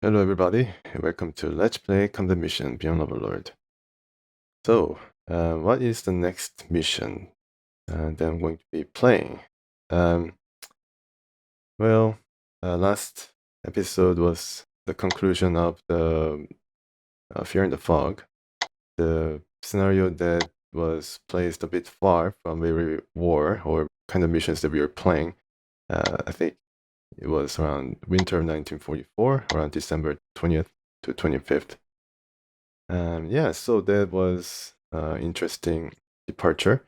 Hello everybody, welcome to Let's Play Combat Mission Beyond Overlord. So, what is the next mission that I'm going to be playing? Um, last episode was the conclusion of the Fear in the Fog, the scenario that was placed a bit far from where we were, or kind of missions that we were playing. I think it was around winter of 1944, around December 20th to 25th. So that was interesting departure.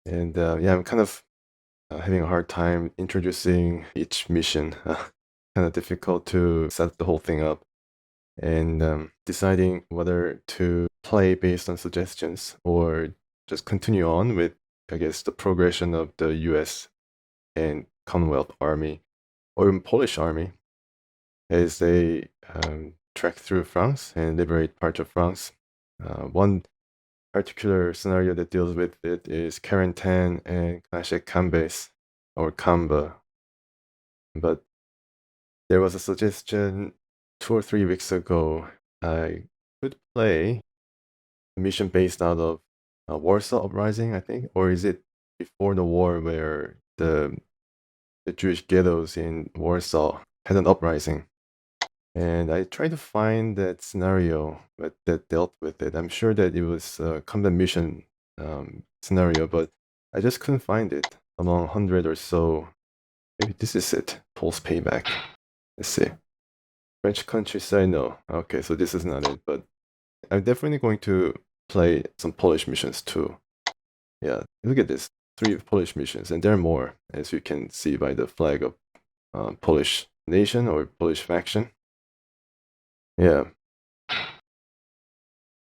And I'm kind of having a hard time introducing each mission. Kind of difficult to set the whole thing up and deciding whether to play based on suggestions or just continue on with, I guess, the progression of the US and Commonwealth Army or even Polish Army as they trek through France and liberate parts of France. One particular scenario that deals with it is quarantine and classic Cambes or Kamba. But there was a suggestion 2 or 3 weeks ago I could play a mission based out of Warsaw Uprising, I think, or is it before the war where the Jewish ghettos in Warsaw had an uprising? And I tried to find that scenario that dealt with it. I'm sure that it was a combat mission scenario, but I just couldn't find it among 100 or so. Maybe this is it. Pulse Payback. Let's see. French countryside, no. Okay, so this is not it, but I'm definitely going to play some Polish missions too. Yeah, look at this. 3 Polish missions, and there are more, as you can see by the flag of Polish nation or Polish faction. Yeah.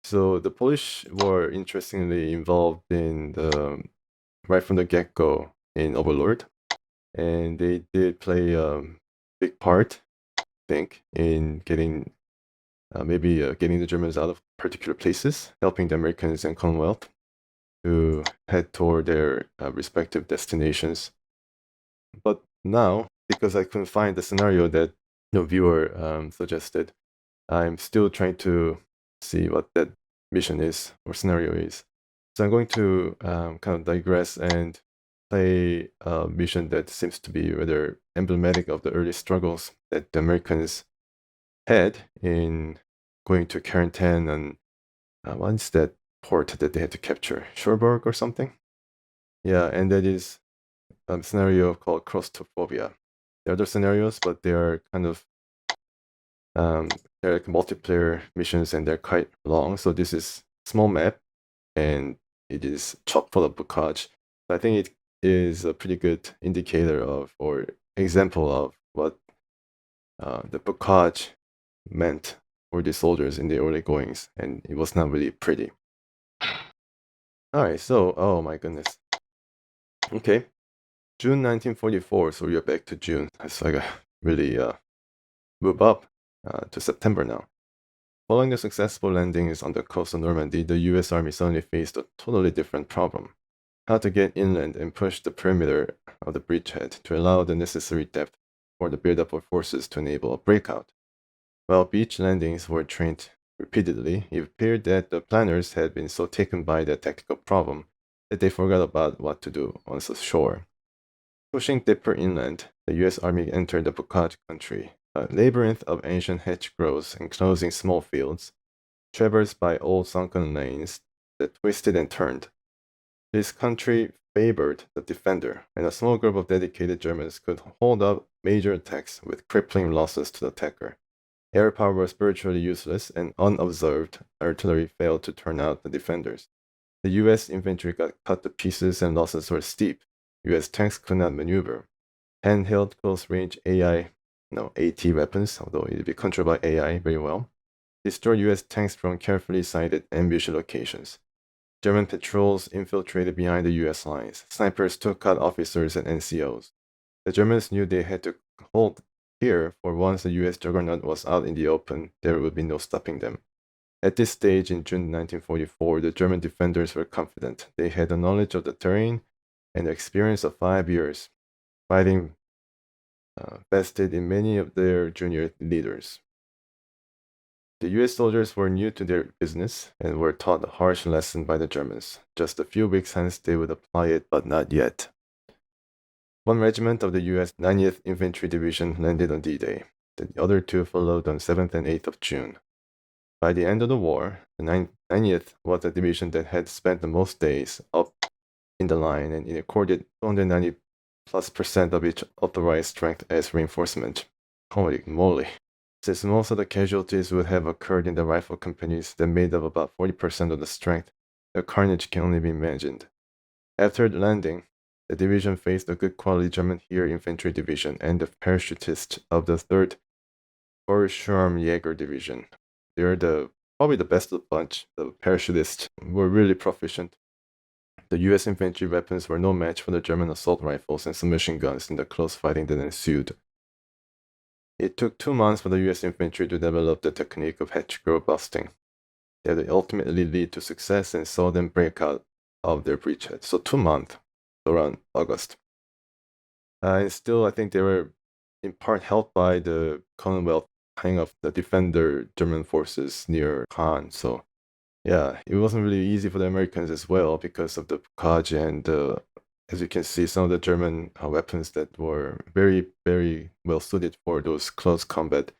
So the Polish were interestingly involved in the right from the get-go in Overlord, and they did play a big part, I think, in getting getting the Germans out of particular places, helping the Americans and Commonwealth to head toward their respective destinations. But now, because I couldn't find the scenario that the viewer suggested, I'm still trying to see what that mission is or scenario is. So I'm going to kind of digress and play a mission that seems to be rather emblematic of the early struggles that the Americans had in going to quarantine and what's that port that they had to capture? Cherbourg or something? Yeah, and that is a scenario called Claustrophobia. There are other scenarios, but they are kind of they're like multiplayer missions and they're quite long. So this is small map and it is chock full of bocage. So I think it is a pretty good indicator of or example of what the bocage meant for the soldiers in the early goings, and it was not really pretty. All right, so oh my goodness. Okay, June 1944. So we are back to June. So I got really move up to September now. Following the successful landings on the coast of Normandy, the US Army suddenly faced a totally different problem: how to get inland and push the perimeter of the bridgehead to allow the necessary depth for the buildup of forces to enable a breakout. While beach landings were trained repeatedly, it appeared that the planners had been so taken by the tactical problem that they forgot about what to do on the shore. Pushing deeper inland, the US Army entered the Bocage Country, a labyrinth of ancient hedgerows enclosing small fields, traversed by old sunken lanes that twisted and turned. This country favored the defender, and a small group of dedicated Germans could hold up major attacks with crippling losses to the attacker. Air power was virtually useless, and unobserved artillery failed to turn out the defenders. The US infantry got cut to pieces and losses were steep. US tanks could not maneuver. Handheld close-range AT weapons, although it would be controlled by AI very well, destroyed US tanks from carefully sighted ambush locations. German patrols infiltrated behind the US lines. Snipers took out officers and NCOs. The Germans knew they had to hold here, for once the US juggernaut was out in the open, there would be no stopping them. At this stage in June 1944, the German defenders were confident. They had the knowledge of the terrain and the experience of 5 years fighting vested in many of their junior leaders. The US soldiers were new to their business and were taught a harsh lesson by the Germans. Just a few weeks hence they would apply it, but not yet. One regiment of the US 90th Infantry Division landed on D-Day. The other two followed on 7th and 8th of June. By the end of the war, the 90th was the division that had spent the most days up in the line, and it recorded 290+% of its authorized strength as reinforcement. Holy moly. Since most of the casualties would have occurred in the rifle companies that made up about 40% of the strength, the carnage can only be imagined. After the landing, the division faced a good quality German Heer Infantry Division and the parachutists of the 3rd Fallschirmjäger Division. They're probably the best of the bunch. The parachutists were really proficient. The US infantry weapons were no match for the German assault rifles and submachine guns in the close fighting that ensued. It took 2 months for the US infantry to develop the technique of hedge grove busting that would ultimately lead to success and saw them break out of their breachhead. So 2 months, around August. And still, I think they were in part helped by the Commonwealth tying up the defender German forces near Caen. So yeah, it wasn't really easy for the Americans as well because of the Bocage and as you can see, some of the German weapons that were very, very well suited for those close combat.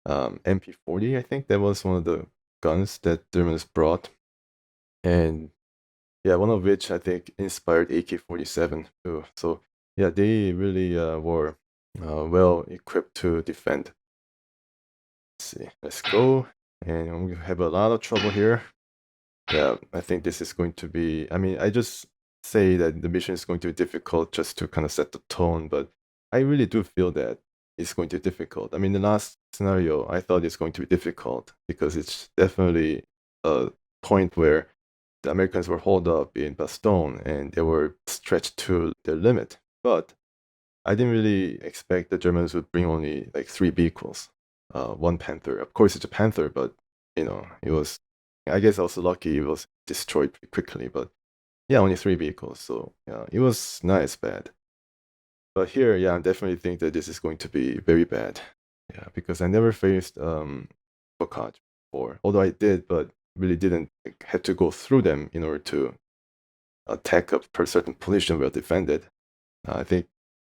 MP40, I think that was one of the guns that Germans brought. And yeah, one of which I think inspired AK-47 too. So yeah, they really were well equipped to defend. Let's see, let's go. And we have a lot of trouble here. Yeah, I think this is going to be, I mean, I just say that the mission is going to be difficult just to kind of set the tone, but I really do feel that it's going to be difficult. I mean, the last scenario, I thought it's going to be difficult because it's definitely a point where the Americans were holed up in Bastogne and they were stretched to their limit. But I didn't really expect the Germans would bring only like 3 vehicles, 1 Panther. Of course, it's a Panther, but you know, it was. I guess I was lucky it was destroyed pretty quickly, but yeah, only 3 vehicles, so yeah, it was not as bad. But here, yeah, I definitely think that this is going to be very bad. Yeah, because I never faced Bocage before, although I did, but really didn't have to go through them in order to attack a certain position well defended. I think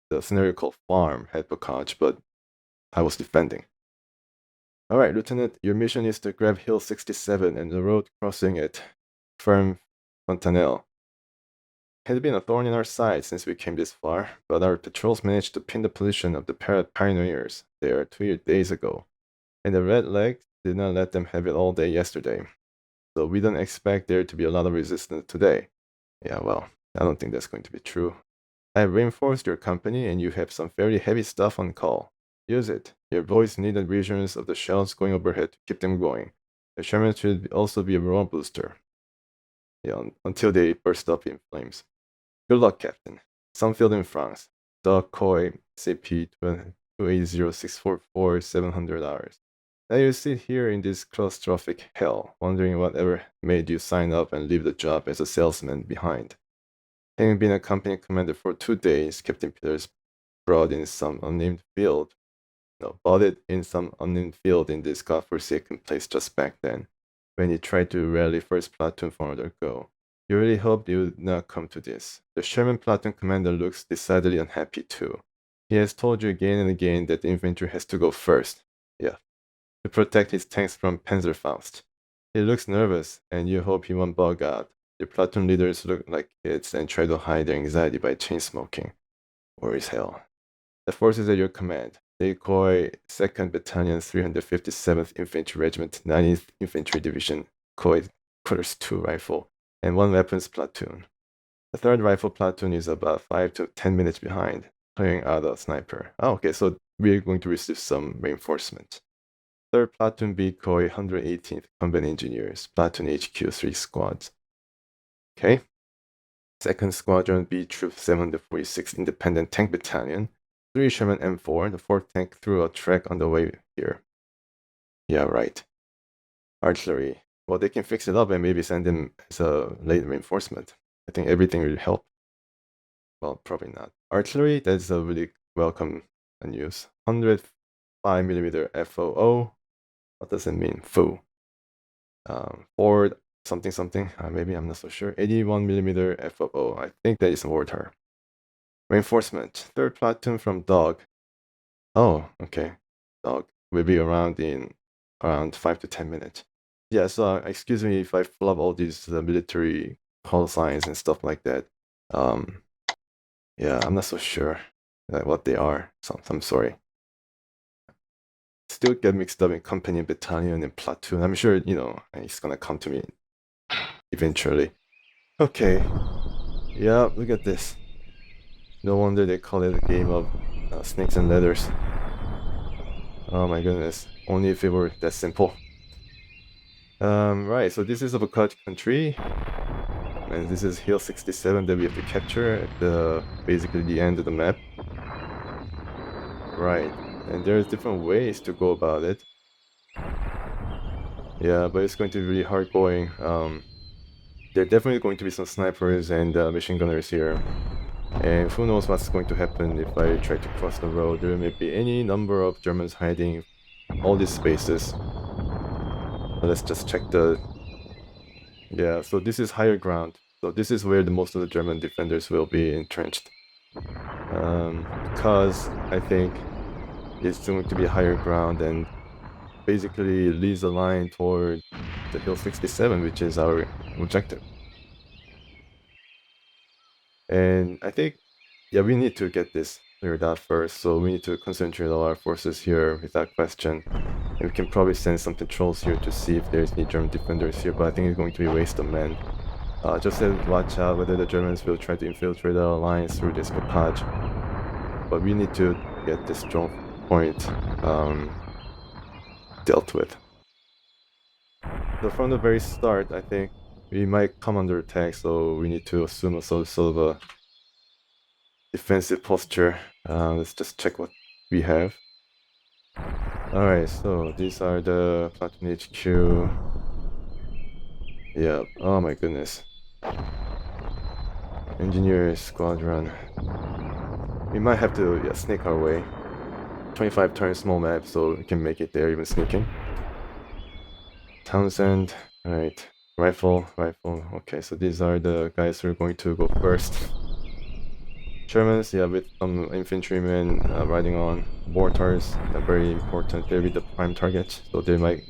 the scenario called Farm had Bocage, but I was defending. All right, Lieutenant, your mission is to grab Hill 67 and the road crossing at Ferme Fontanelle. It had been a thorn in our side since we came this far, but our patrols managed to pin the position of the pioneers there 2 days ago, and the Red Legs did not let them have it all day yesterday. So we don't expect there to be a lot of resistance today. Yeah, well, I don't think that's going to be true. I have reinforced your company and you have some very heavy stuff on call. Use it. Your boys need the reassurance of the shells going overhead to keep them going. The Sherman should also be a morale booster. Yeah, until they burst up in flames. Good luck, Captain. Sunfield in France. Doc Coy, CP 2806447 $700. Now you sit here in this claustrophic hell, wondering whatever made you sign up and leave the job as a salesman behind. Having been a company commander for 2 days, Captain Peters bought it in some unnamed field in this godforsaken place just back then, when he tried to rally first platoon for another go. You really hoped it would not come to this. The Sherman platoon commander looks decidedly unhappy too. He has told you again and again that the infantry has to go first. Yeah. To protect his tanks from Panzerfaust. He looks nervous, and you hope he won't bug out. The platoon leaders look like kids and try to hide their anxiety by chain smoking. Or is hell. The forces at your command. Decoy 2nd Battalion 357th Infantry Regiment 90th Infantry Division, Coy Quarters 2 Rifle, and 1 weapons platoon. The 3rd Rifle platoon is about 5 to 10 minutes behind, clearing out a sniper. Oh, okay, so we're going to receive some reinforcement. 3rd Platoon B Coy 118th Combat Engineers, Platoon HQ 3 squads. Okay. 2nd Squadron B Troop 746 Independent Tank Battalion, 3 Sherman M4, the 4th tank threw a track on the way here. Yeah, right. Artillery. Well, they can fix it up and maybe send them as a late reinforcement. I think everything will help. Well, probably not. Artillery, that's a really welcome news. 105mm FOO, What does it mean? Fu. Ford something something. Maybe I'm not so sure. 81 millimeter FOO. I think that is mortar. Reinforcement. Third platoon from dog. Oh, okay. Dog will be around in around 5 to 10 minutes. Yeah, so excuse me if I flub all these military call signs and stuff like that. Yeah, I'm not so sure what they are, so I'm sorry. Still get mixed up in company, and battalion, and platoon. I'm sure, it's gonna come to me eventually. Okay. Yeah, look at this. No wonder they call it a game of snakes and ladders. Oh my goodness. Only if it were that simple. Right, so this is a Bocage Country. And this is Hill 67 that we have to capture at basically the end of the map. Right, and there's different ways to go about it. Yeah, but it's going to be really hard going. There are definitely going to be some snipers and machine gunners here. And who knows what's going to happen if I try to cross the road. There may be any number of Germans hiding all these spaces. Let's just check the... Yeah, so this is higher ground. So this is where most of the German defenders will be entrenched. Because I think it's going to be higher ground and basically leads the line toward the Hill 67, which is our objective. And I think, yeah, we need to get this cleared out first, so we need to concentrate all our forces here without question. And we can probably send some patrols here to see if there's any German defenders here, but I think it's going to be a waste of men. Just to watch out whether the Germans will try to infiltrate our lines through this Bocage. But we need to get this strong point dealt with. So from the very start, I think we might come under attack, so we need to assume a sort of a defensive posture. Let's just check what we have. Alright, so these are the platoon HQ. Yeah, oh my goodness. Engineer squadron. We might have to snake our way. 25 turn small map, so we can make it there even sneaking. Townsend, alright. Rifle. Okay, so these are the guys who are going to go first. Shermans, yeah, with some infantrymen riding on. Mortars, very important. They'll be the prime target, so they might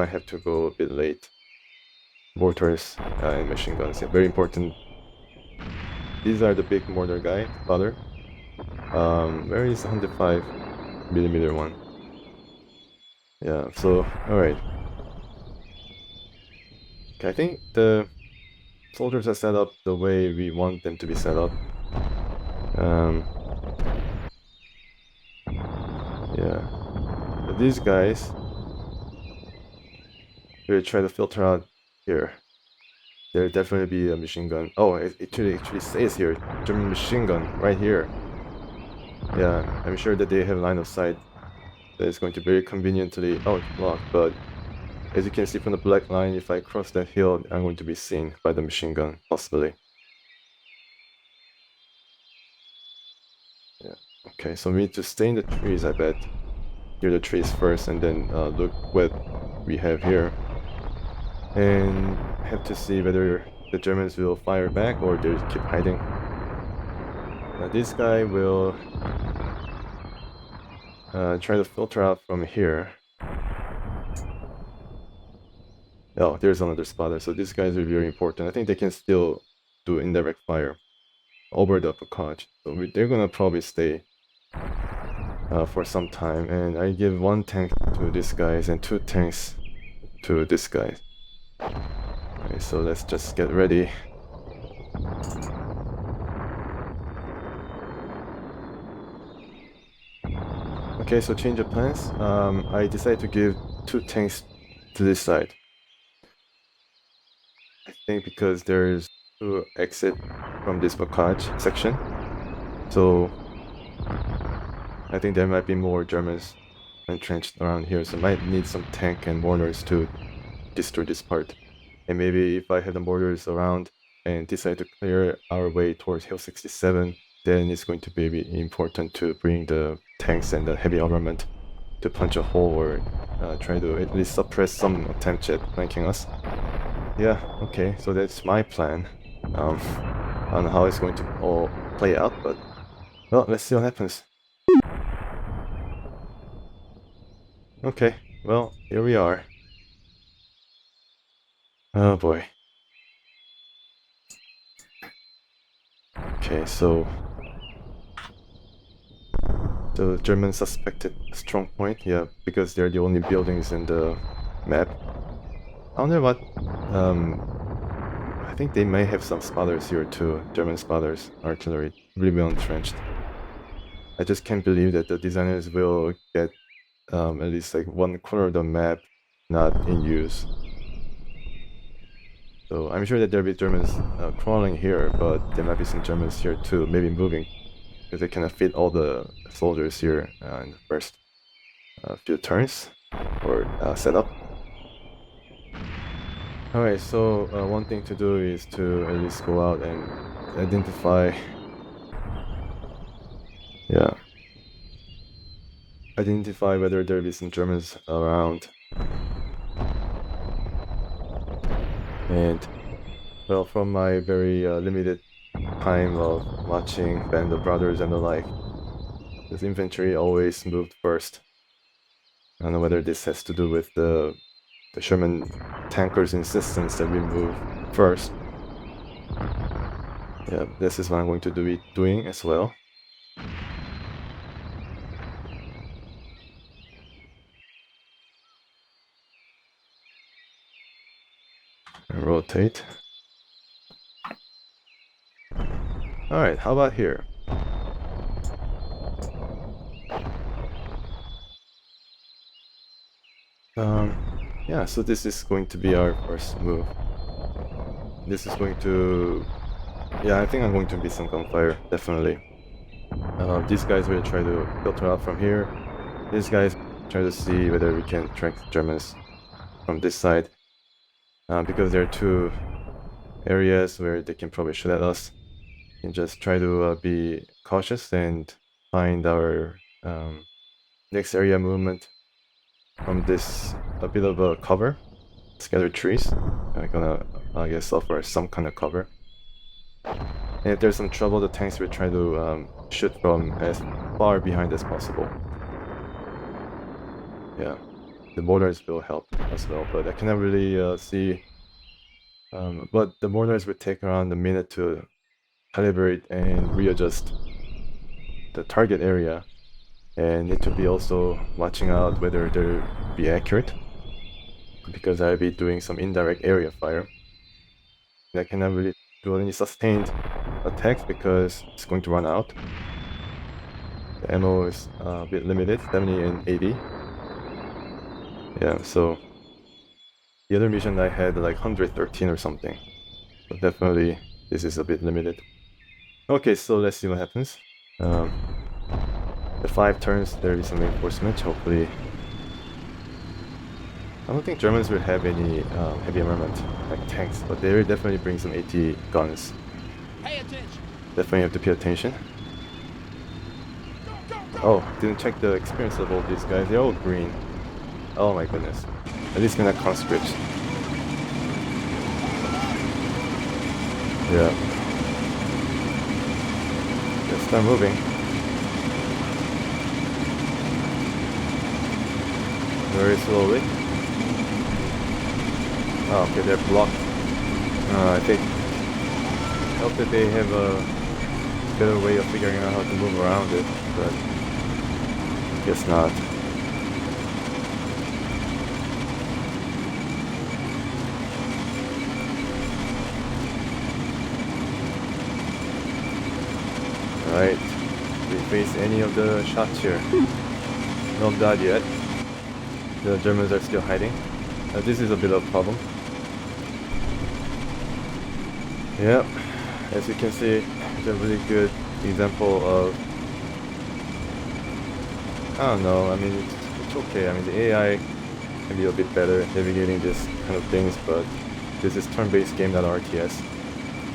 have to go a bit late. Mortars and machine guns, yeah, very important. These are the big mortar guy, father. Where is the 105 millimeter one? Yeah, so alright. Okay, I think the soldiers are set up the way we want them to be set up. Yeah. But these guys will try to filter out here. There'll definitely be a machine gun. Oh, it actually says here, German machine gun, right here. Yeah, I'm sure that they have line of sight. That is going to very conveniently... Oh, it's blocked, but as you can see from the black line, if I cross that hill, I'm going to be seen by the machine gun, possibly. Yeah, okay, so we need to stay in the trees, I bet. Hear the trees first, and then look what we have here. And have to see whether the Germans will fire back or they'll keep hiding. Now this guy will try to filter out from here. Oh, there's another spotter. So these guys are very important. I think they can still do indirect fire over the Bocage. So they're gonna probably stay for some time. And I give 1 tank to these guys and 2 tanks to this guy. Okay, so let's just get ready. Okay, so change of plans. I decided to give 2 tanks to this side. I think because there's 2 exit from this Bocage section. So I think there might be more Germans entrenched around here, so I might need some tank and mortars to destroy this part. And maybe if I have the mortars around and decide to clear our way towards Hill 67, then it's going to be important to bring the tanks and the heavy armament to punch a hole or try to at least suppress some attempt at flanking us. Yeah, okay, so that's my plan on how it's going to all play out, but well, let's see what happens. Okay, well, here we are. Oh boy. Okay, so the Germans suspected a strong point, yeah, because they're the only buildings in the map. I wonder what, I think they may have some spotters here too, German spotters, artillery, really well entrenched. I just can't believe that the designers will get at least like 1/4 of the map not in use. So I'm sure that there'll be Germans crawling here, but there might be some Germans here too, maybe moving, because they cannot fit all the soldiers here in the first few turns or setup. Alright, so one thing to do is to at least go out and identify, identify whether there be some Germans around. And well, from my very limited time of watching Band of Brothers and the like, this infantry always moved first. I don't know whether this has to do with the Sherman tankers' insistence that we move first. Yeah, this is what I'm going to be doing as well. And rotate. Alright, how about here? Yeah, so this is going to be our first move. This is going to... yeah, I think I'm going to be some gunfire, definitely. These guys will try to filter out from here. These guys try to see whether we can track the Germans from this side. Because there are two areas where they can probably shoot at us. And just try to be cautious and find our next area movement from this a bit of a cover. Scattered trees. I'm gonna, I guess, offer some kind of cover. And if there's some trouble, the tanks will try to shoot from as far behind as possible. Yeah, the mortars will help as well, but I cannot really see. But the mortars will take around a minute to calibrate and readjust the target area, and need to be also watching out whether they'll be accurate, because I'll be doing some indirect area fire. And I cannot really do any sustained attacks because it's going to run out. The ammo is a bit limited, 70 and 80. Yeah, so the other mission I had like 113 or something. But definitely this is a bit limited. Okay, so let's see what happens. The 5 turns there is some reinforcement, hopefully. I don't think Germans will have any heavy armament like tanks, but they will definitely bring some AT guns. Pay attention. Definitely have to pay attention. Oh, didn't check the experience level of these guys. They're all green. Oh my goodness. At least gonna conscript. Yeah. Let's start moving. Very slowly. Oh, okay, they're blocked. I think I hope that they have a better way of figuring out how to move around it, but guess not. Alright, we face any of the shots here. Not died yet. The Germans are still hiding. This is a bit of a problem. Yep, as you can see, it's a really good example of... I don't know, I mean, it's okay. I mean, the AI can be a bit better at navigating this kind of things, but this is turn-based game, not RTS,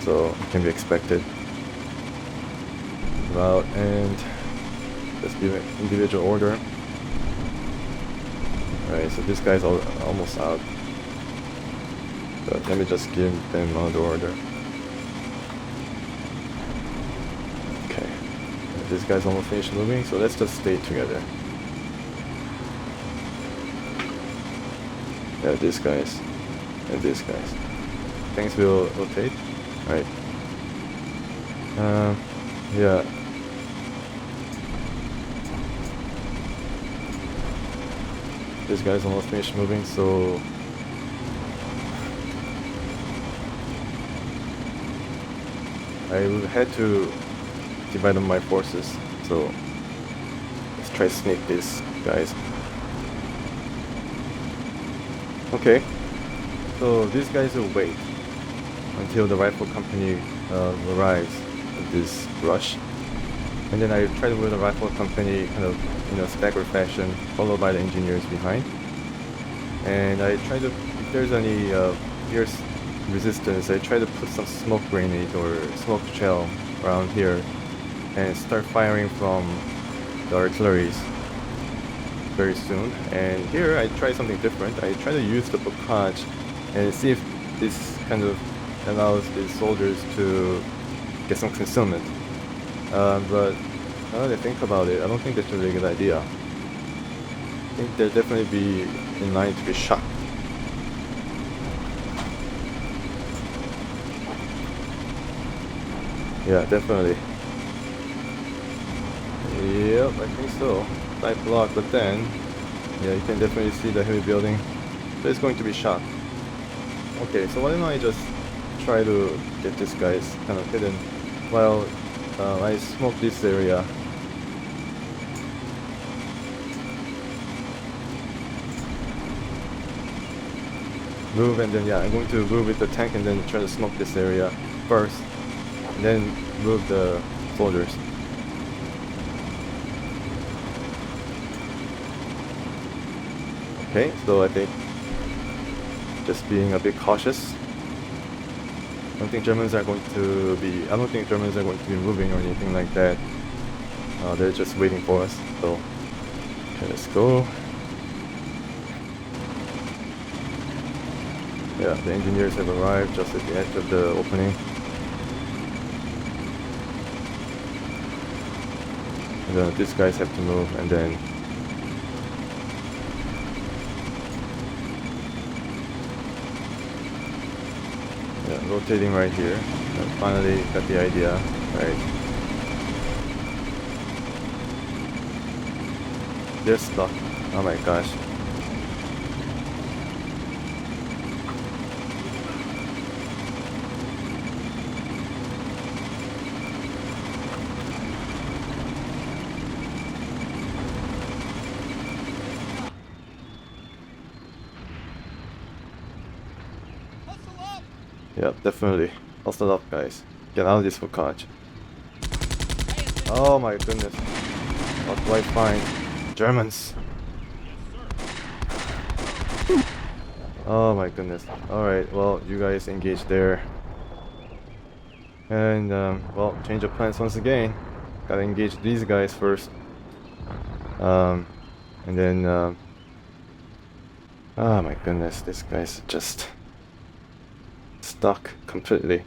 so it can be expected. Out and let's do it individual order. Alright, so this guy's almost out. But let me just give them another order. Okay. This guy's almost finished moving, so let's just stay together. Yeah, these guys. And these guys. Things will rotate. Alright. Yeah. This guy's almost finished moving, so I will had to divide up my forces. So let's try to sneak these guys. Okay. So these guys will wait until the rifle company arrives with this rush, and then I try to move the rifle company kind of in a staggered fashion, followed by the engineers behind. And I try to, if there's any fierce resistance, I try to put some smoke grenade or smoke shell around here and start firing from the artilleries very soon. And here I try something different. I try to use the Bocage and see if this kind of allows the soldiers to get some concealment. But now that I think about it, I don't think that's a really good idea. I think they'll definitely be in line to be shot. Yeah, definitely. Yep, I think so. Tight block, but then, yeah, you can definitely see the heavy building. So it's going to be shot. Okay, so why don't I just try to get these guys kind of hidden while I smoke this area. Move, and then yeah, I'm going to move with the tank and then try to smoke this area first, and then move the soldiers. Okay, so I think just being a bit cautious. I don't think Germans are going to be moving or anything like that. They're just waiting for us. So okay, let's go. Yeah, the engineers have arrived just at the edge of the opening. And then these guys have to move, and then yeah, rotating right here. And finally got the idea. Right. They're stuck. Oh my gosh. Yeah, definitely. Hustle up, guys. Get out of this Bocage. Oh my goodness. What do I find? Germans. Oh my goodness. Alright, well, you guys engage there. And, well, change of plans once again. Gotta engage these guys first. And then, oh my goodness, this guy's just stuck completely.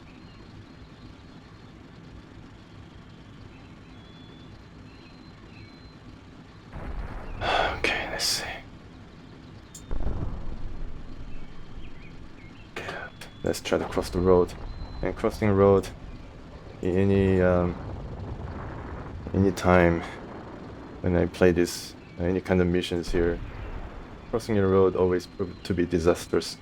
Okay, let's see. Let's try to cross the road. And crossing the road in any time when I play this any kind of missions here, crossing the road always proved to be disastrous.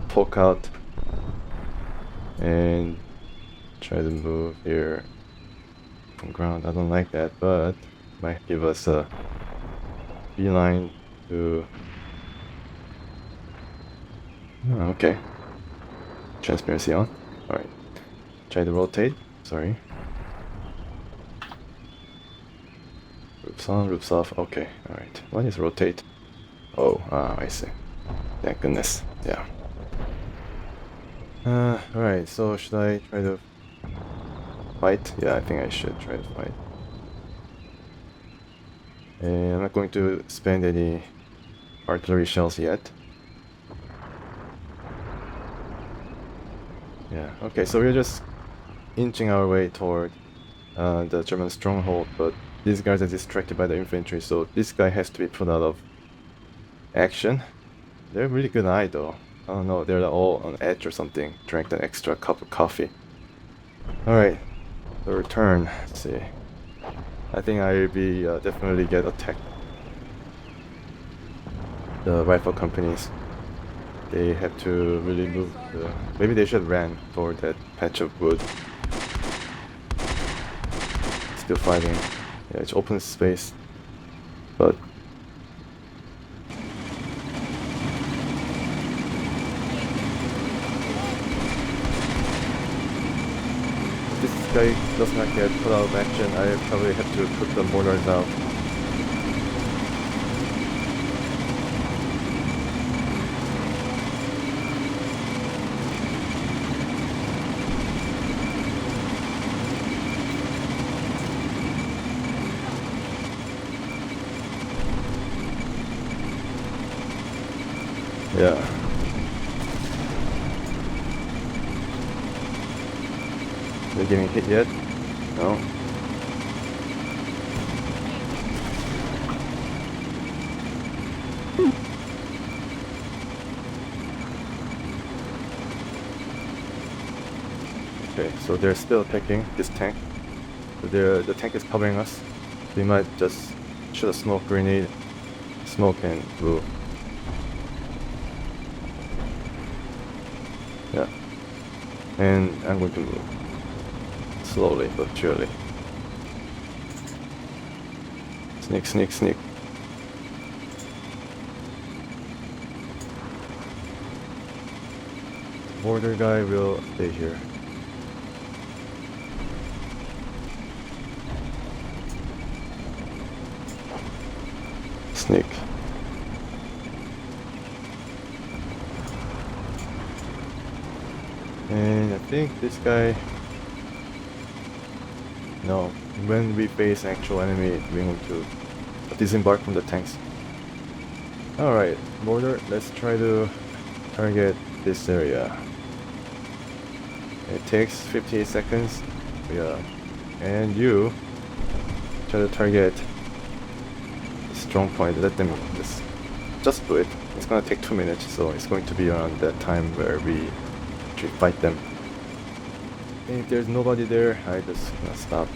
Poke out and try to move here from ground. I don't like that, but might give us a beeline to. Oh, okay. Transparency on. Alright. Try to rotate. Sorry. Roofs on, roofs off. Okay. Alright. What is rotate? Oh, I see. Thank goodness. Yeah. Alright, so should I try to fight? Yeah, I think I should try to fight. And I'm not going to spend any artillery shells yet. Yeah, okay, so we're just inching our way toward the German stronghold, but these guys are distracted by the infantry, so this guy has to be put out of action. They're really good eye though. I don't know, they're all on edge or something. Drank an extra cup of coffee. Alright, the return. Let's see. I think I'll be definitely get attacked. The rifle companies. They have to really move. Maybe they should run toward that patch of wood. Still fighting. Yeah, it's open space. But this guy does not get put out of action. I probably have to put the mortars out. Yeah. They're getting hit yet? No. Okay, so they're still attacking this tank. So the tank is covering us. They might just shoot a smoke grenade, smoke and blue. Yeah. And I'm going to move. Slowly but surely. Sneak, sneak, sneak. The border guy will stay here. Sneak. And I think this guy... No, when we face actual enemy, we're going to disembark from the tanks. Alright, border, let's try to target this area. It takes 58 seconds. Yeah. And you try to target the strong point. Let them just do it. It's gonna take 2 minutes, so it's going to be around that time where we fight them. And if there's nobody there, I just gonna stop.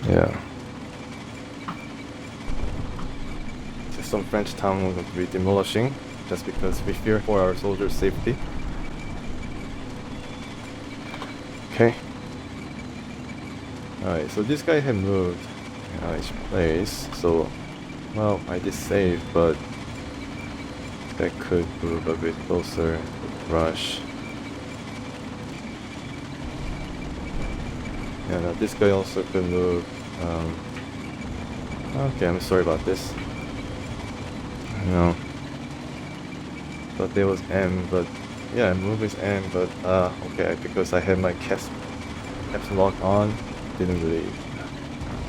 Yeah. Just some French town we're going to be demolishing, just because we fear for our soldiers' safety. Okay. Alright, so this guy had moved his place, so well, I did save, but that could move a bit closer. Rush. Yeah, now this guy also could move. Okay, I'm sorry about this. No. Thought there was M, but yeah, move is M, but okay, because I had my caps lock on, didn't really.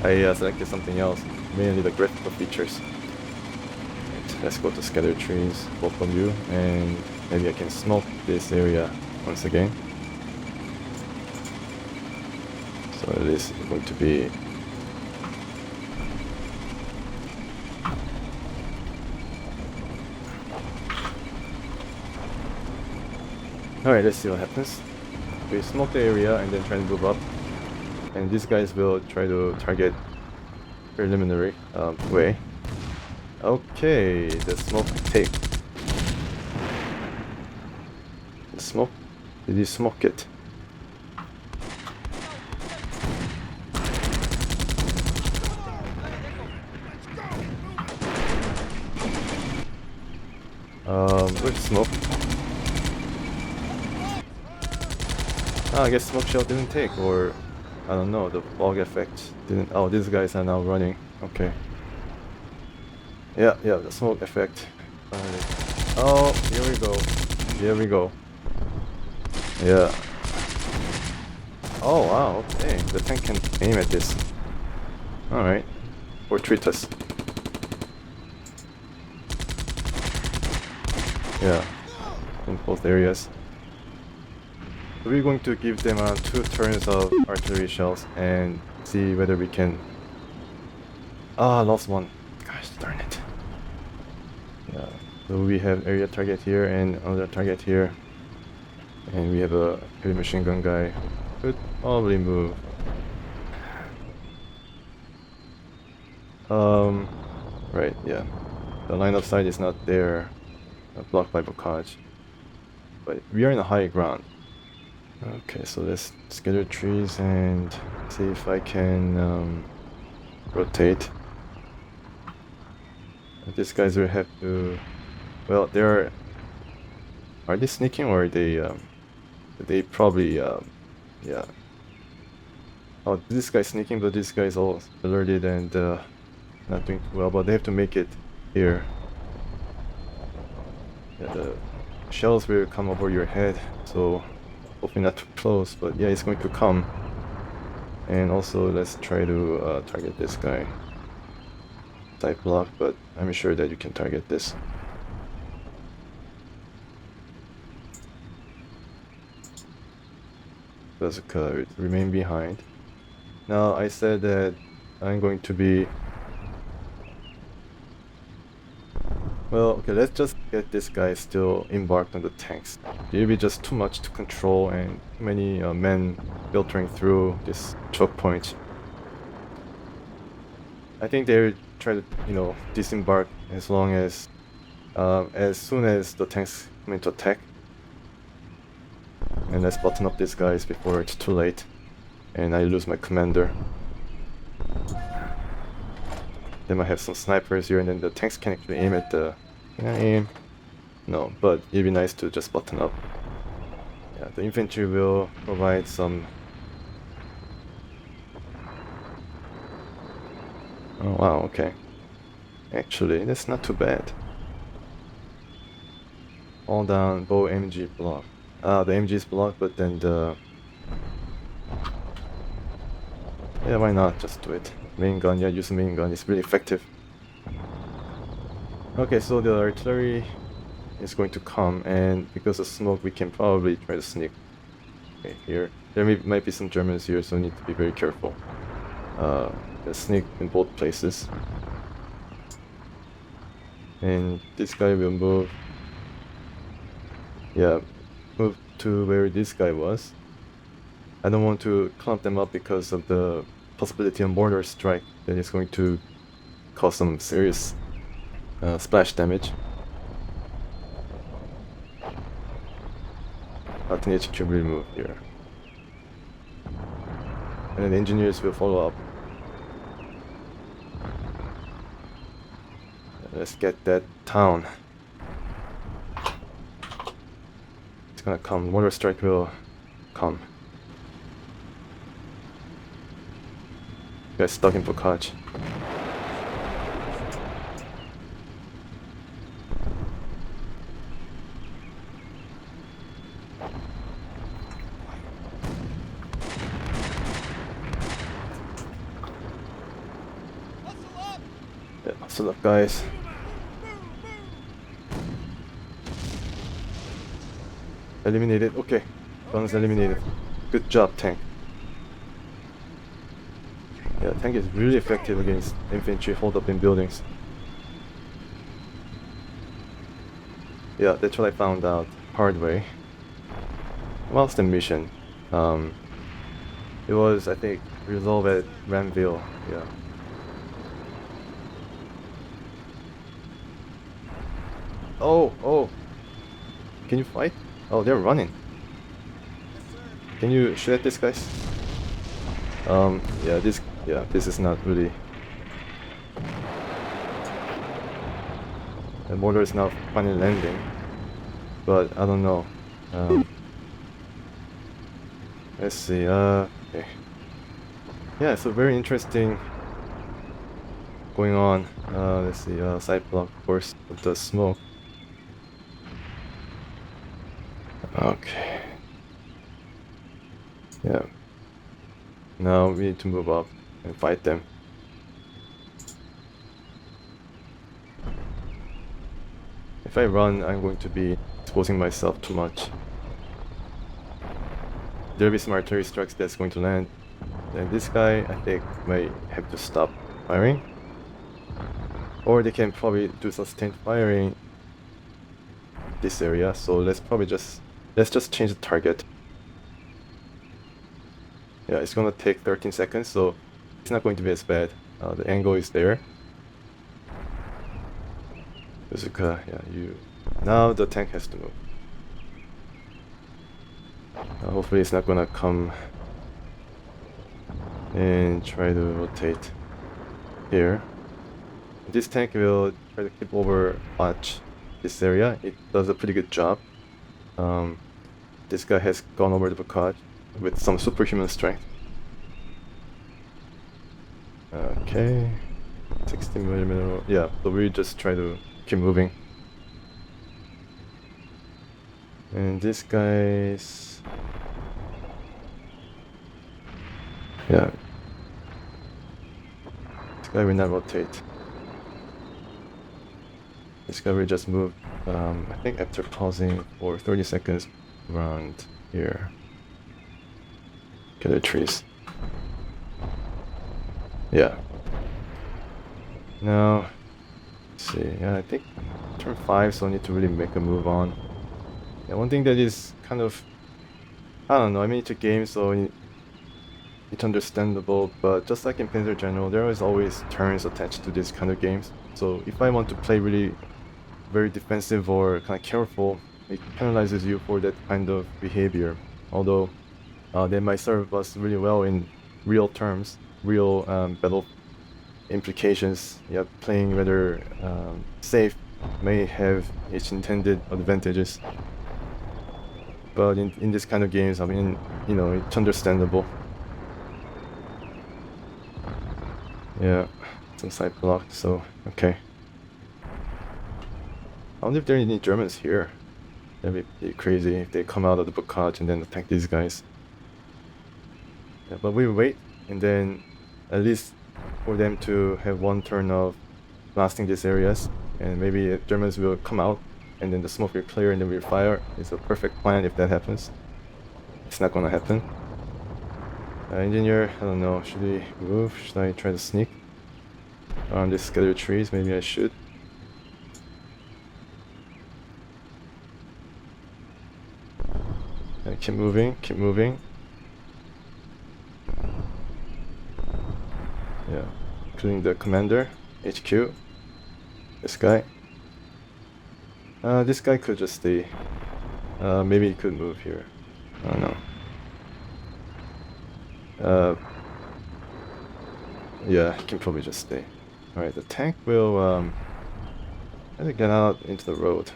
I selected something else, mainly the graphical features. Right, let's go to scatter trees, both of you, and maybe I can smoke this area once again. So it is going to be... Alright, let's see what happens. We smoke the area and then try to move up. And these guys will try to target preliminary way. Okay, the smoke take. The smoke? Did you smoke it? Where's smoke? I guess smoke shell didn't take, or I don't know, the fog effect didn't. Oh, these guys are now running. Okay. Yeah, the smoke effect. Oh, here we go. Here we go. Yeah, Oh wow, okay. The tank can aim at this. Alright. Or treat us. Yeah. In both areas. So we're going to give them 2 turns of artillery shells and see whether we can... Ah, lost one. Gosh darn it. Yeah. So we have area target here and another target here. And we have a heavy machine gun guy. Could probably move. Right, yeah. The line of sight is not there. Blocked by Bocage. But we are in the high ground. Okay, so let's scatter trees and see if I can rotate. These guys will have to... Well, they're... Are they sneaking or are they probably... Yeah. Oh, this guy's sneaking, but this guy's all alerted and not doing too well, but they have to make it here. Yeah, the shells will come over your head, so hopefully not too close, but yeah, it's going to come. And also, let's try to target this guy. Type block, but I'm sure that you can target this. Does remain behind. Now, I said that I'm going to be... Well, okay, let's just get this guy still embarked on the tanks. It'll be just too much to control and too many men filtering through this choke point. I think they'll try to, you know, disembark as soon as the tanks come into attack. And let's button up these guys before it's too late and I lose my commander. They might have some snipers here, and then the tanks can actually aim at the... Can I aim? No, but it'd be nice to just button up. Yeah, the infantry will provide some... Oh wow, okay. Actually, that's not too bad. All down, bow MG block. The MG is blocked, but then the... Yeah, why not? Just do it. Main gun, yeah, use the main gun, it's really effective. Okay, so the artillery is going to come, and because of smoke, we can probably try to sneak. Okay, here. There might be some Germans here, so we need to be very careful. Sneak in both places. And this guy will move. Yeah, move to where this guy was. I don't want to clump them up because of the possibility of mortar strike that is going to cause some serious splash damage. Latin HQ will move here. And then the engineers will follow up. Let's get that town. It's gonna come. Mortar strike will come. Guys stuck in Bocage. Yeah, hustle up, guys. Eliminated. Okay, guns eliminated. Good job, tank. Yeah, tank is really effective against infantry hold up in buildings. Yeah, that's what I found out hard way. Whilst the mission, it was, I think, resolved at Ranville. Yeah. Oh, can you fight? Oh, they're running. Can you shoot at these guys? Yeah, this is not really... The mortar is now finally landing, but I don't know. Let's see, okay. Yeah, so very interesting going on. Let's see, side block, of course, with the smoke. Okay. Yeah. Now we need to move up and fight them. If I run, I'm going to be exposing myself too much. There'll be some artillery strikes that's going to land. And this guy, I think, might have to stop firing. Or they can probably do sustained firing this area. So let's just change the target. Yeah, it's gonna take 13 seconds, so it's not going to be as bad. The angle is there. Bazooka, yeah, now the tank has to move. Hopefully it's not gonna come and try to rotate here. This tank will try to keep overwatch this area. It does a pretty good job. This guy has gone over the Bocage with some superhuman strength. Okay, 60mm. Yeah, so we just try to keep moving. And this guy's, yeah, this guy will not rotate. This guy will just move. I think after pausing for 30 seconds around here. Get the trees. Yeah. Now, let's see. Yeah, I think turn 5, so I need to really make a move on. Yeah, one thing that is kind of, I don't know. I mean, it's a game, so it's understandable. But just like in Panzer General, there is always turns attached to this kind of games. So if I want to play really very defensive or kind of careful, it penalizes you for that kind of behavior. Although they might serve us really well in real terms, real battle implications. Yeah, playing rather safe may have its intended advantages. But in this kind of games, I mean, you know, it's understandable. Yeah, some side blocked, so okay. I wonder if there are any Germans here. That'd be crazy if they come out of the Bocage and then attack these guys. Yeah, but we wait, and then at least for them to have one turn of blasting these areas, and maybe Germans will come out, and then the smoke will clear, and then we'll fire. It's a perfect plan if that happens. It's not gonna happen. Engineer, I don't know, should we move? Should I try to sneak around these scattered trees? Maybe I should. Keep moving, keep moving. Yeah, including the commander, HQ. This guy. This guy could just stay. Maybe he could move here. I don't know. Yeah, he can probably just stay. Alright, the tank will try to get out into the road.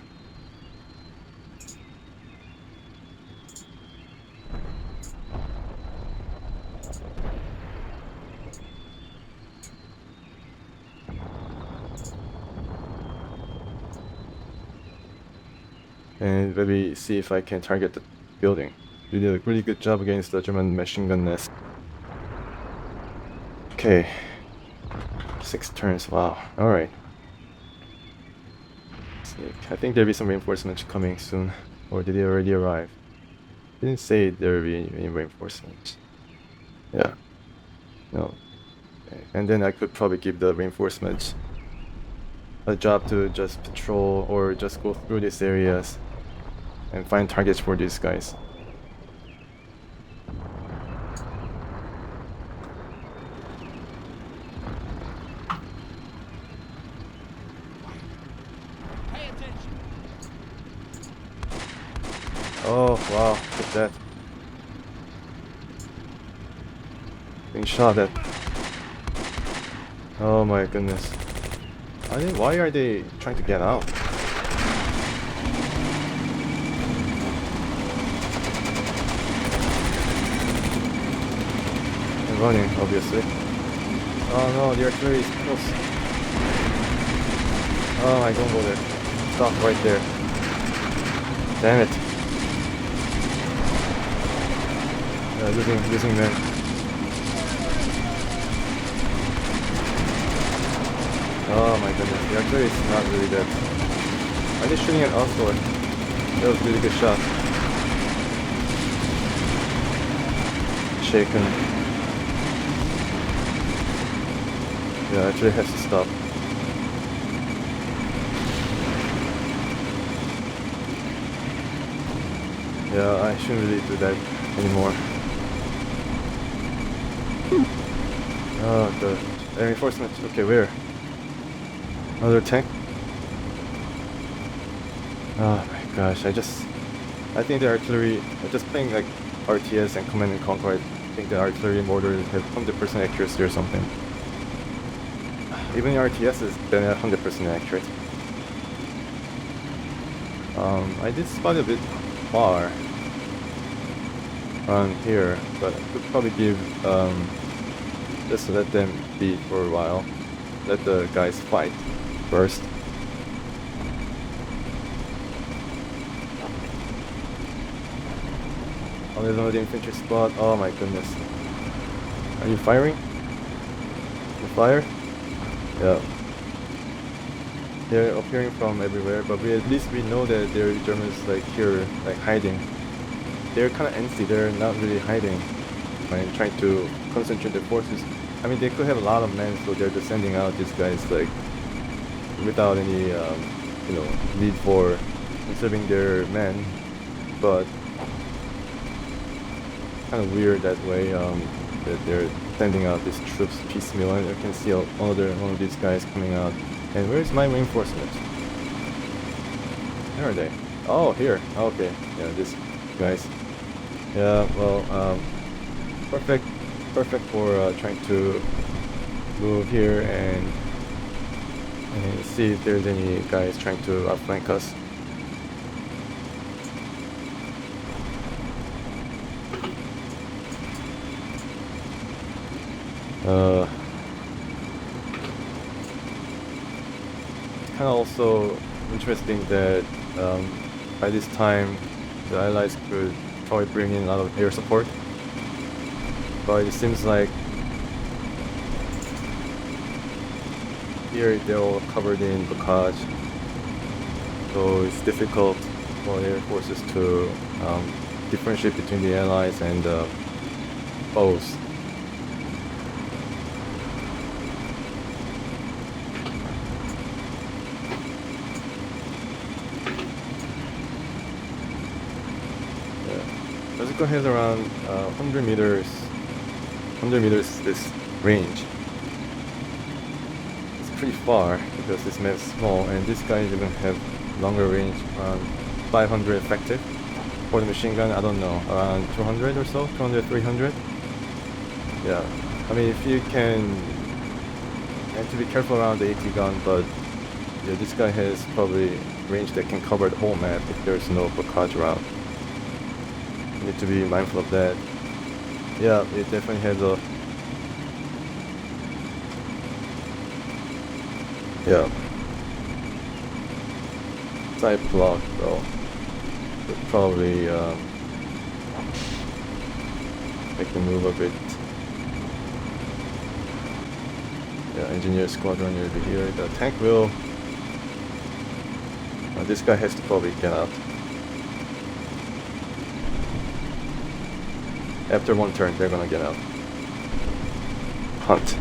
And maybe see if I can target the building. You did a really good job against the German machine gun nest. Okay. 6 turns, wow. Alright. I think there'll be some reinforcements coming soon. Or did they already arrive? Didn't say there will be any reinforcements. Yeah. No. Okay. And then I could probably give the reinforcements a job to just patrol or just go through these areas and find targets for these guys. Oh wow, look at that. Being shot at. Oh my goodness. Why are they trying to get out? They're running, obviously. Oh no, the artillery is close. Oh, I don't go there. Stop right there. Damn it. Losing men. Oh my goodness, the artillery is not really that. Are they shooting at us or? That was a really good shot. Shaken. Yeah, artillery has to stop. Yeah, I shouldn't really do that anymore. Oh, the reinforcements. Okay, where? Another tank? Oh my gosh, I think the artillery, just playing like RTS and Command and Conquer, I think the artillery mortars have 100% accuracy or something. Even the RTS is then 100% accurate. I did spot a bit far around here, but I could probably give, just let them be for a while. Let the guys fight first. Oh, there's another infantry spot. Oh my goodness. Are you firing? You fire? Yeah. They're appearing from everywhere, but at least we know that there are Germans like here, like hiding. They're kind of antsy. They're not really hiding. And trying to concentrate their forces. I mean, they could have a lot of men, so they're just sending out these guys like without any, need for conserving their men. But kind of weird that way. That they're sending out these troops piecemeal, and you can see another one of these guys coming out. And where's my reinforcement? Where are they? Oh, here. Okay. Yeah, these guys. Yeah. Well, perfect for trying to move here and see if there's any guys trying to outflank us. It's kind of also interesting that by this time the Allies could probably bring in a lot of air support, but it seems like here they're all covered in Bocage, so it's difficult for air forces to differentiate between the Allies and foes. Bazooka has around 100 meters this range. It's pretty far because this map is small, and this guy even have longer range, around 500 effective. For the machine gun, I don't know, around 200 or so, 200, 300. Yeah, I mean, if you can, you have to be careful around the AT gun, but yeah, this guy has probably range that can cover the whole map if there's no Bocage route. Need to be mindful of that. Yeah, it definitely has a side block though. Would probably make the move a bit. Yeah, engineer squadron over here. The tank will. This guy has to probably get out. After one turn, they're gonna get out. Hunt.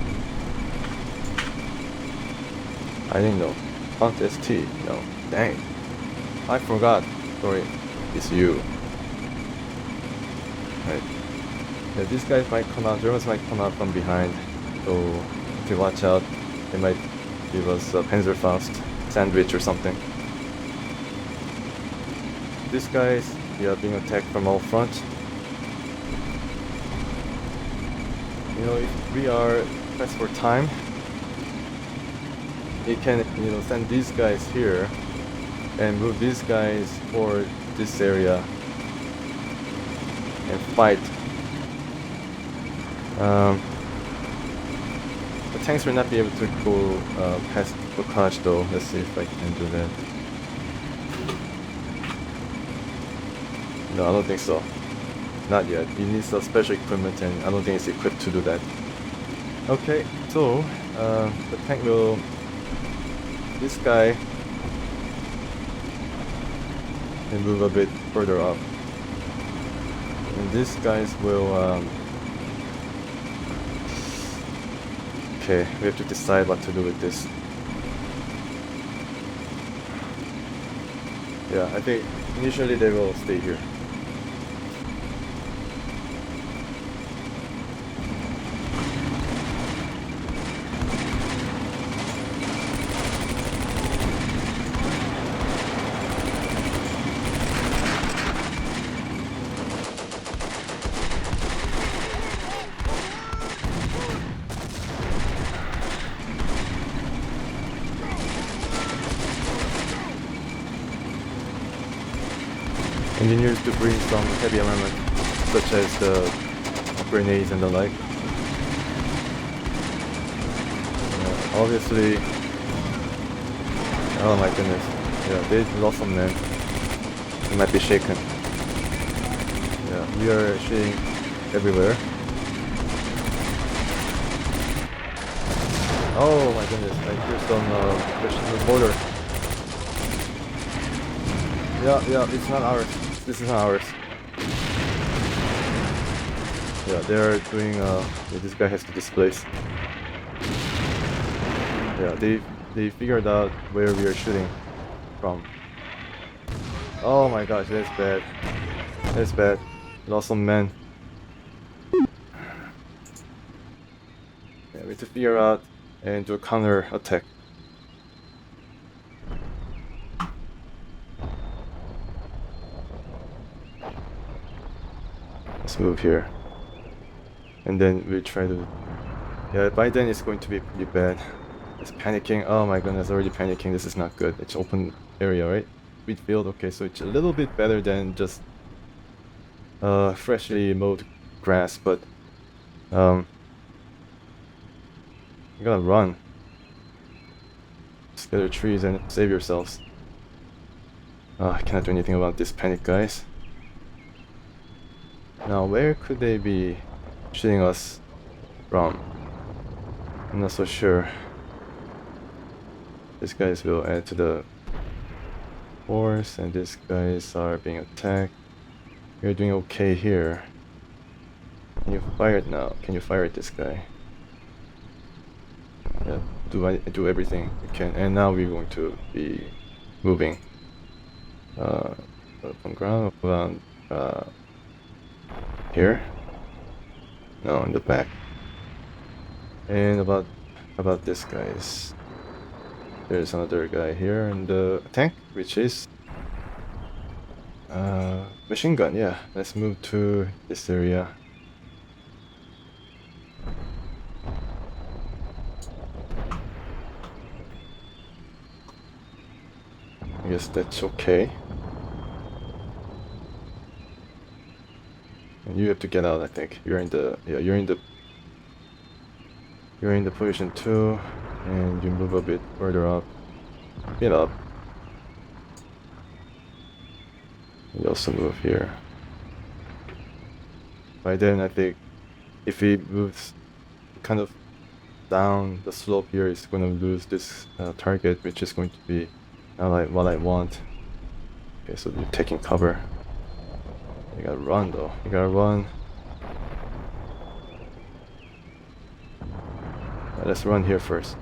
I didn't know. Hunt ST. No. Dang. I forgot. Sorry. It's you. Right. Yeah, these guys might come out. Germans might come out from behind. So if you watch out, they might give us a Panzerfaust sandwich or something. These guys, yeah, being attacked from all fronts. You know, if we are pressed for time, we can, send these guys here and move these guys toward this area and fight. The tanks will not be able to go past Bocage though. Let's see if I can do that. No, I don't think so. Not yet. You need some special equipment, and I don't think it's equipped to do that. Okay, so the tank will this guy can move a bit further up, and these guys will okay, we have to decide what to do with this. Yeah, I think initially they will stay here. Engineers to bring some heavy armament, such as the grenades and the like. Obviously, oh my goodness, yeah, they lost some men. They might be shaken. Yeah, we are shooting everywhere. Oh my goodness, I hear some mortar. Yeah, it's not ours. This is not ours. Yeah, they're doing, yeah, this guy has to displace. Yeah, they figured out where we are shooting from. Oh my gosh, that's bad. That's bad. Lost some men. Yeah, we have to figure out and do a counter attack. Let's move here. And then we'll try to... Yeah, by then it's going to be pretty bad. It's panicking. Oh my goodness, already panicking. This is not good. It's open area, right? Wheat field. Okay, so it's a little bit better than just freshly mowed grass, but you gotta run. Scatter trees and save yourselves. I cannot do anything about this panic, guys. Now, where could they be shooting us from? I'm not so sure. These guys will add to the force, and these guys are being attacked. We're doing okay here. Can you fire it now? Can you fire at this guy? Yeah, do everything you can. And now we're going to be moving from ground around here. No, in the back. And about this guys. There's another guy here in the tank, which is machine gun. Yeah, let's move to this area. I guess that's okay. And you have to get out, I think. You're in the position 2, and you move a bit further up. Get up. You also move here. By then, I think if he moves kind of down the slope here, he's going to lose this target, which is going to be not like what I want. Okay, so you're taking cover. You gotta run though. You gotta run. Let's run here first.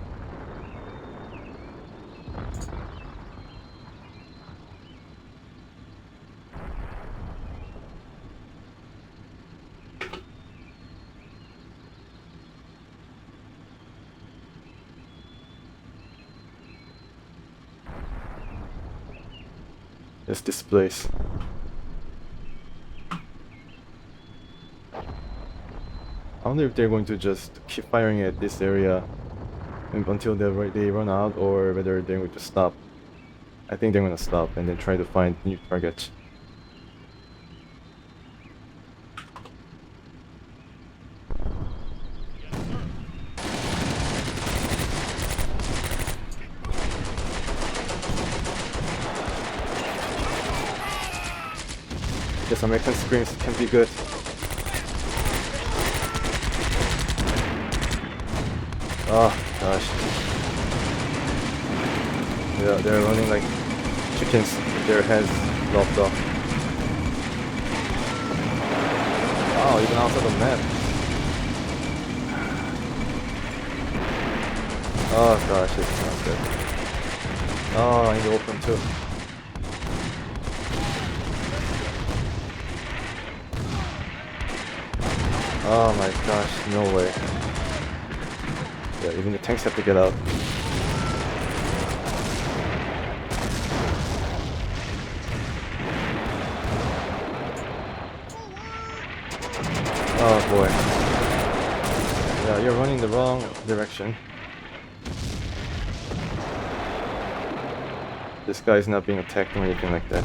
Let's displace. I wonder if they're going to just keep firing at this area until they run out, or whether they're going to stop. I think they're going to stop and then try to find new targets. Yes, American screams can be good. Oh gosh. they're running like chickens with their heads lopped off. Wow, even outside the map. Oh gosh, it's not good. Oh, in the open too. Oh my gosh, no way. Yeah, even the tanks have to get out. Oh boy. Yeah, you're running the wrong direction. This guy is not being attacked or anything like that.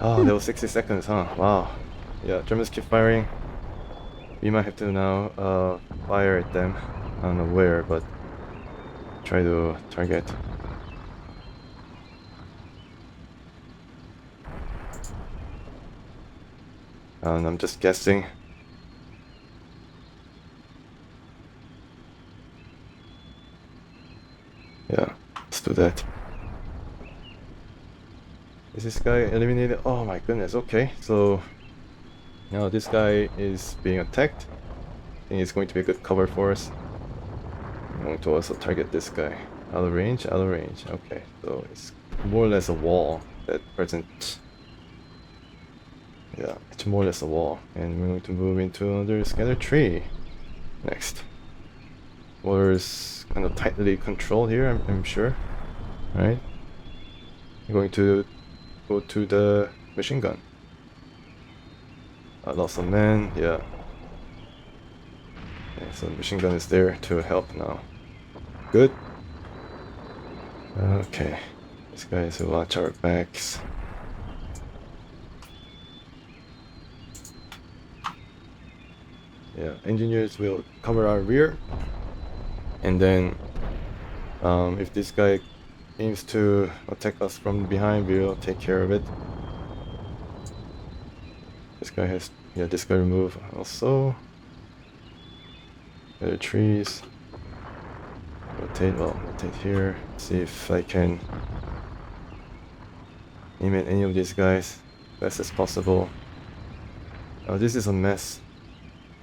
Oh, that was 60 seconds, huh? Wow. Yeah, Germans keep firing. We might have to now fire at them. I don't know where, but try to target. And I'm just guessing. Yeah, let's do that. Is this guy eliminated? Oh my goodness, okay. So now this guy is being attacked. I think it's going to be a good cover for us. I'm going to also target this guy. Out of range, out of range. Okay, so it's more or less a wall that present. Yeah, it's more or less a wall. And we're going to move into another scatter tree next. Water's kind of tightly controlled here, I'm sure. Right? I'm going to go to the machine gun. I lost some men, yeah. Okay, so the machine gun is there to help now. Good. Okay. These guys will watch our backs. Yeah, engineers will cover our rear. And then if this guy aims to attack us from behind, we'll take care of it. This guy has, yeah, this guy remove also. The trees. Rotate, well, rotate here. See if I can aim at any of these guys best as possible. Oh, this is a mess.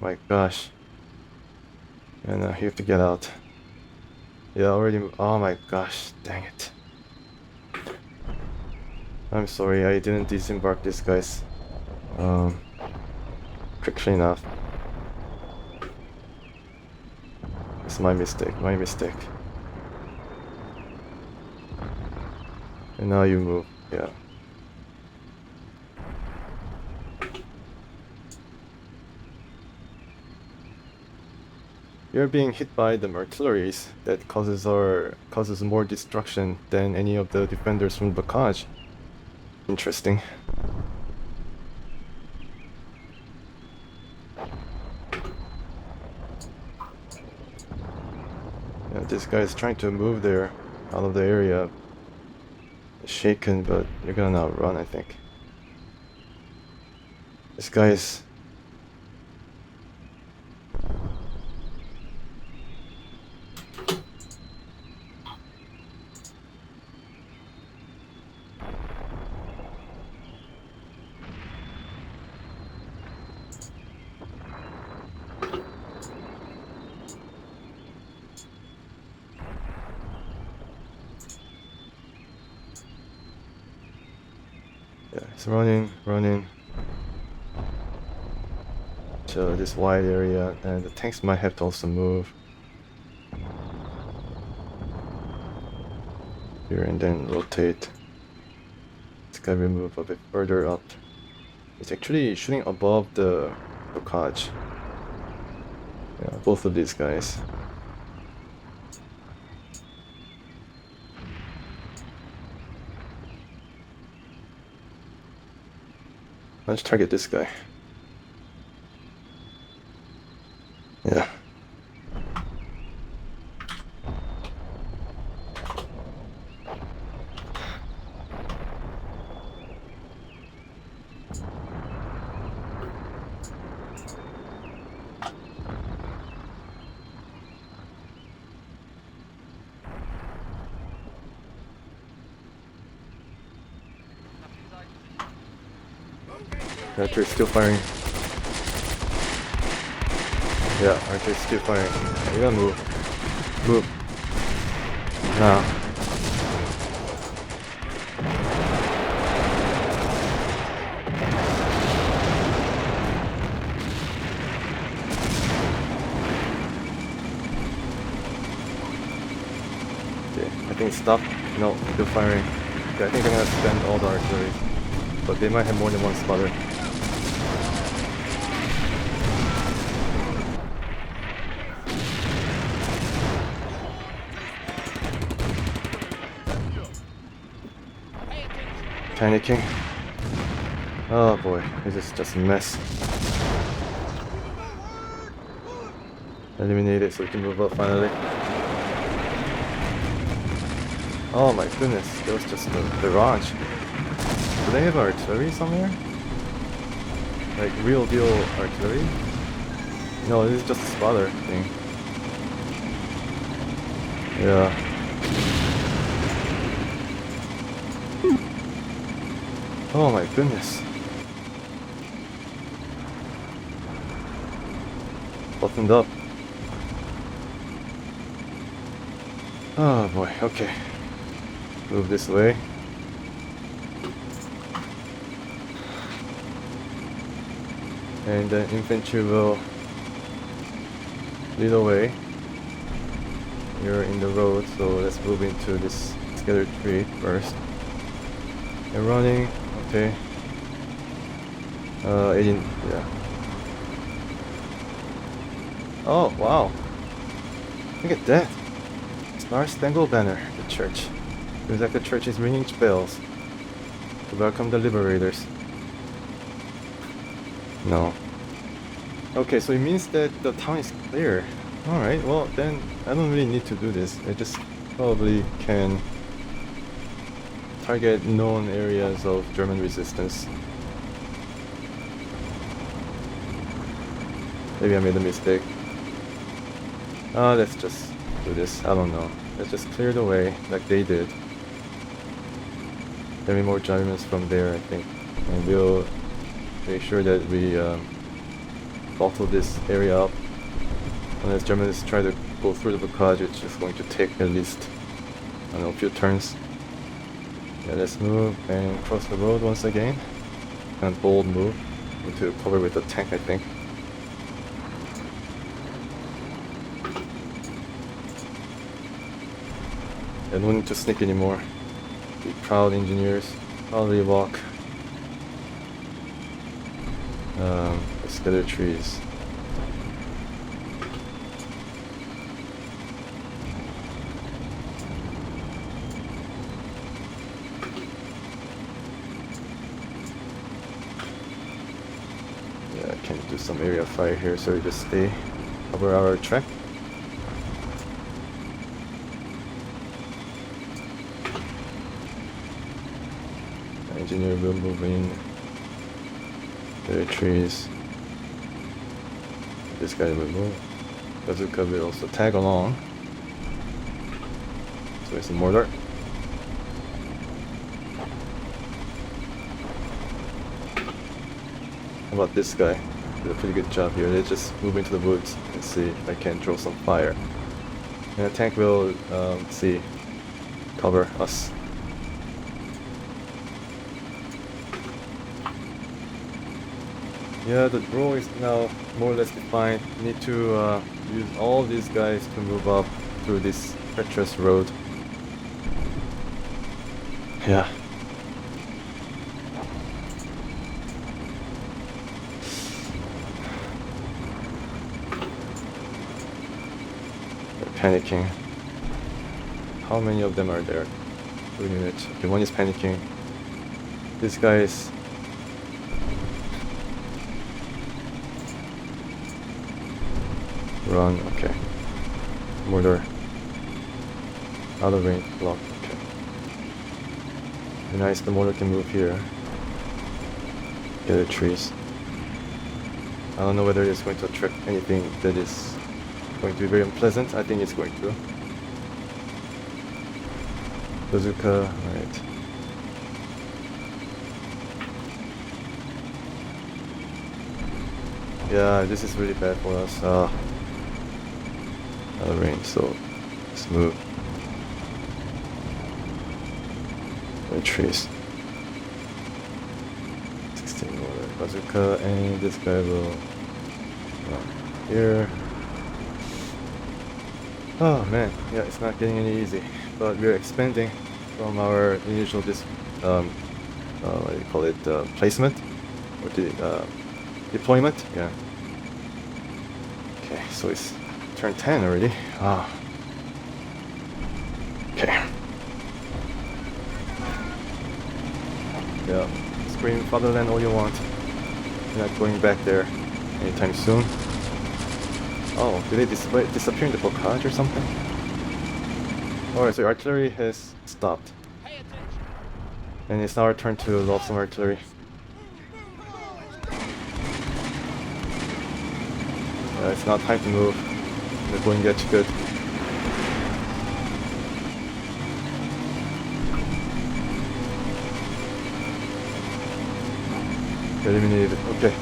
My gosh. And you have to get out. Yeah, already. Oh my gosh, dang it. I'm sorry, I didn't disembark these guys quickly enough. It's my mistake, my mistake. And now you move, yeah. You're being hit by the artilleries that causes more destruction than any of the defenders from Bocage. Interesting. Yeah, this guy is trying to move there out of the area. Shaken, but you're gonna outrun, I think. This guy is. Yeah, it's running to this wide area, and the tanks might have to also move here and then rotate. This guy will move a bit further up. It's actually shooting above the Bocage. Yeah, both of these guys. Let's target this guy. Yeah. The archer is still firing. Yeah, archer is still firing. You gotta move. Move. Now. Okay, I think stop. No, still firing. Okay, I think I'm gonna spend all the artillery. But they might have more than one spotter. Panicking. Oh boy, this is just a mess. Eliminate it so we can move up finally. Oh my goodness, that was just a barrage. Do they have artillery somewhere? Like real deal artillery? No, this is just a spotter thing. Yeah. Oh my goodness. Buttoned up. Oh boy, okay. Move this way. And then infantry will lead away. You're in the road, so let's move into this scattered tree first. They're running, okay. 18, yeah. Oh, wow. Look at that. Star-Spangled Banner, the church. Looks like the church is ringing bells to welcome the liberators. No. Okay, so it means that the town is clear. Alright, well then I don't really need to do this. I just probably can target known areas of German resistance. Maybe I made a mistake. Let's just do this. I don't know. Let's just clear the way like they did. There'll be more Germans from there, I think. And we'll make sure that we bottle this area up. Unless Germans try to go through the Bocage, which is going to take at least, I don't know, a few turns. Yeah, let's move and cross the road once again. And bold move. Need to cover with a tank, I think. I don't need to sneak anymore. Be proud engineers. Proudly walk. Let's gather trees. Yeah, I can do some area fire here, so we just stay over our track. Engineer will move in. There are trees. This guy will move. Bazooka will also tag along. So it's a mortar. How about this guy? Did a pretty good job here. Let's just move into the woods and see if I can throw some fire. And the tank will cover us. Yeah, the draw is now more or less defined. Need to use all these guys to move up through this treacherous road. Yeah. They're panicking. How many of them are there? 2 units. Okay, one is panicking. This guy is... Run, okay. Mortar. Out of range, block, okay. Be nice, the mortar can move here. Get the trees. I don't know whether it's going to attract anything that is going to be very unpleasant. I think it's going to. Bazooka, right. Yeah, this is really bad for us. The rain, so smooth. The trees. 16 more bazooka, and this guy will here. Oh man, yeah, it's not getting any easy, but we're expanding from our initial what do you call it, placement or deployment. Yeah. Okay, so it's turn 10 already. Ah. Okay. Yeah. Scream fatherland all you want. You're not going back there anytime soon. Oh, did they disappear in the Bocage or something? Alright, so artillery has stopped. And it's now our turn to lob some artillery. It's not time to move. The going gets good. Eliminated. Okay.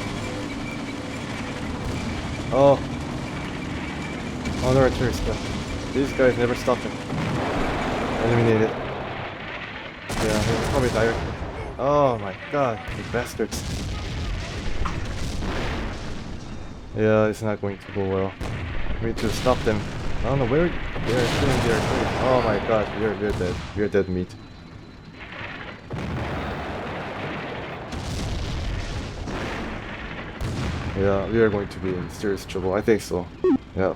Oh. Other artillery stuff. These guys never stopping. Eliminated. Yeah, he's probably direct. Oh my god, you bastards. Yeah, it's not going to go well. We need to stop them. I don't know where they're killing the artillery. Oh my god, we're dead. We're dead meat. Yeah, we are going to be in serious trouble. I think so. Yeah.